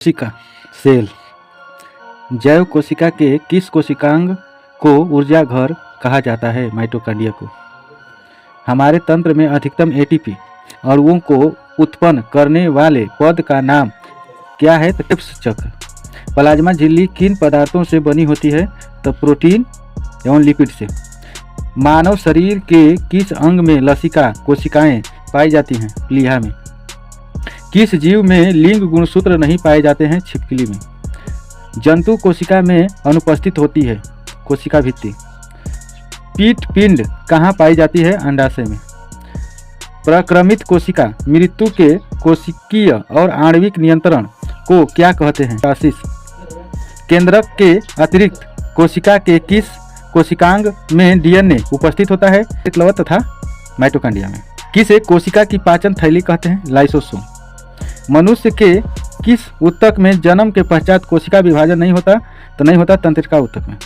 कोशिका सेल। जैव कोशिका के किस कोशिकांग को ऊर्जा घर कहा जाता है? माइटोकॉन्ड्रिया को। हमारे तंत्र में अधिकतम एटीपी अणुओं को उत्पन्न करने वाले पद का नाम क्या है? तो क्रिप्स चक्र। प्लाज्मा झिल्ली किन पदार्थों से बनी होती है? तो प्रोटीन एवं लिपिड से। मानव शरीर के किस अंग में लसिका कोशिकाएं पाई जाती हैं? प्लीहा में। किस जीव में लिंग गुणसूत्र नहीं पाए जाते हैं? छिपकली में। जंतु कोशिका में अनुपस्थित होती है? कोशिका भित्ति। पीट पिंड कहाँ पाई जाती है? अंडाशय में। प्रक्रमित कोशिका मृत्यु के कोशिकीय और आणविक नियंत्रण को क्या कहते हैं? आशीष। केंद्रक के अतिरिक्त कोशिका के किस कोशिकांग में डीएनए उपस्थित होता है? प्लवक तथा माइटोकॉन्ड्रिया में। किसे कोशिका की पाचन थैली कहते हैं? लाइसोसोम। मनुष्य के किस ऊतक में जन्म के पश्चात कोशिका विभाजन नहीं होता? तो नहीं होता तंत्रिका ऊतक में।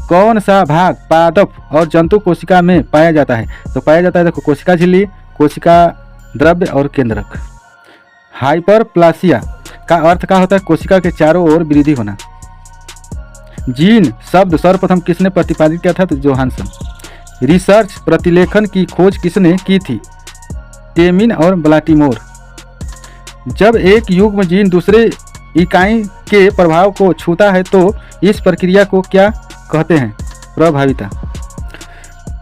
कौन सा भाग पादप और जंतु कोशिका में पाया जाता है? तो पाया जाता है देखो कोशिका झिल्ली, कोशिका द्रव्य और केंद्रक। हाइपरप्लासिया का अर्थ क्या होता है? कोशिका के चारों ओर वृद्धि होना। जीन शब्द सर्वप्रथम किसने प्रतिपादित किया था? तो जोहानसन। रिसर्च प्रतिलेखन की खोज किसने की थी? टेमिन और ब्लाटीमोर। जब एक युग्म जीन दूसरे इकाई के प्रभाव को छूता है तो इस प्रक्रिया को क्या कहते हैं? प्रभाविता।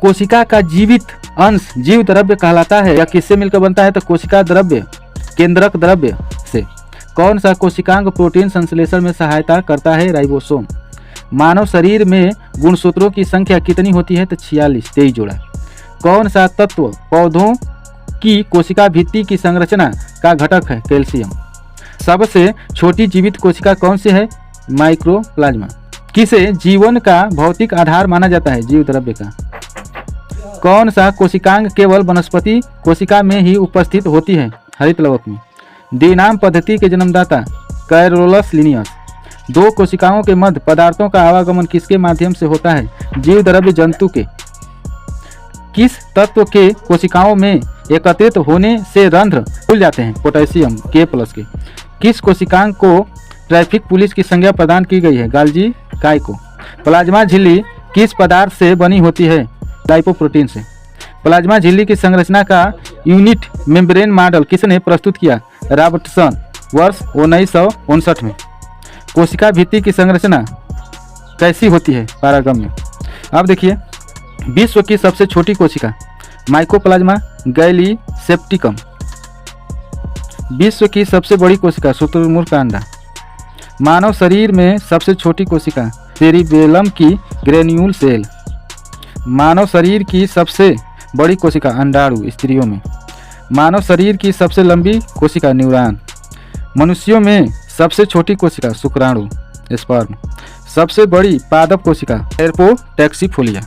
कोशिका का जीवित अंश जीव द्रव्य कहलाता है या किससे मिलकर बनता है? तो कोशिका द्रव्य केंद्रक द्रव्य से। कौन सा कोशिकांग प्रोटीन संश्लेषण में सहायता करता है? राइबोसोम। मानव शरीर में गुणसूत्रों की संख्या कितनी होती है? तो 23 जोड़ा। कौन सा तत्व पौधों की कोशिका भित्ति की संरचना का घटक है? कैल्शियम। सबसे छोटी जीवित कोशिका कौन सी है? माइक्रोप्लाज्मा। किसे जीवन का भौतिक आधार माना जाता है? जीव द्रव्य का। कौन सा कोशिकांग केवल वनस्पति कोशिका में ही उपस्थित होती है? हरित लवक में। द्विनाम पद्धति के जन्मदाता? Carolus Linnaeus. दो कोशिकाओं के मध्य पदार्थों का आवागमन किसके माध्यम से होता है? जीव द्रव्य जंतु के। किस तत्व के कोशिकाओं में एकत्रित होने से रंध्र खुल जाते हैं? पोटेशियम K+ के। किस कोशिकांग को ट्रैफिक पुलिस की संज्ञा प्रदान की गई है? गाल्जी काय को। प्लाज्मा झिल्ली किस पदार्थ से बनी होती है? लाइपोप्रोटीन से। प्लाज्मा झिल्ली की संरचना का यूनिट मेम्ब्रेन मॉडल किसने प्रस्तुत किया? रॉबर्टसन वर्ष 1959 में। कोशिका भित्ति की संरचना कैसी होती है? पारागम्य। अब देखिए विश्व की सबसे छोटी कोशिका माइकोप्लाज्मा गैलीसेप्टिकम। विश्व की सबसे बड़ी कोशिका शुतुरमुर्ग का अंडा। मानव शरीर में सबसे छोटी कोशिका सेरिबेलम की ग्रेन्यूल सेल। मानव शरीर की सबसे बड़ी कोशिका अंडाणु स्त्रियों में। मानव शरीर की सबसे लंबी कोशिका न्यूरॉन। मनुष्यों में सबसे छोटी कोशिका शुक्राणु स्पर्म। सबसे बड़ी पादप कोशिका एर्पोटैक्सीफोलिया।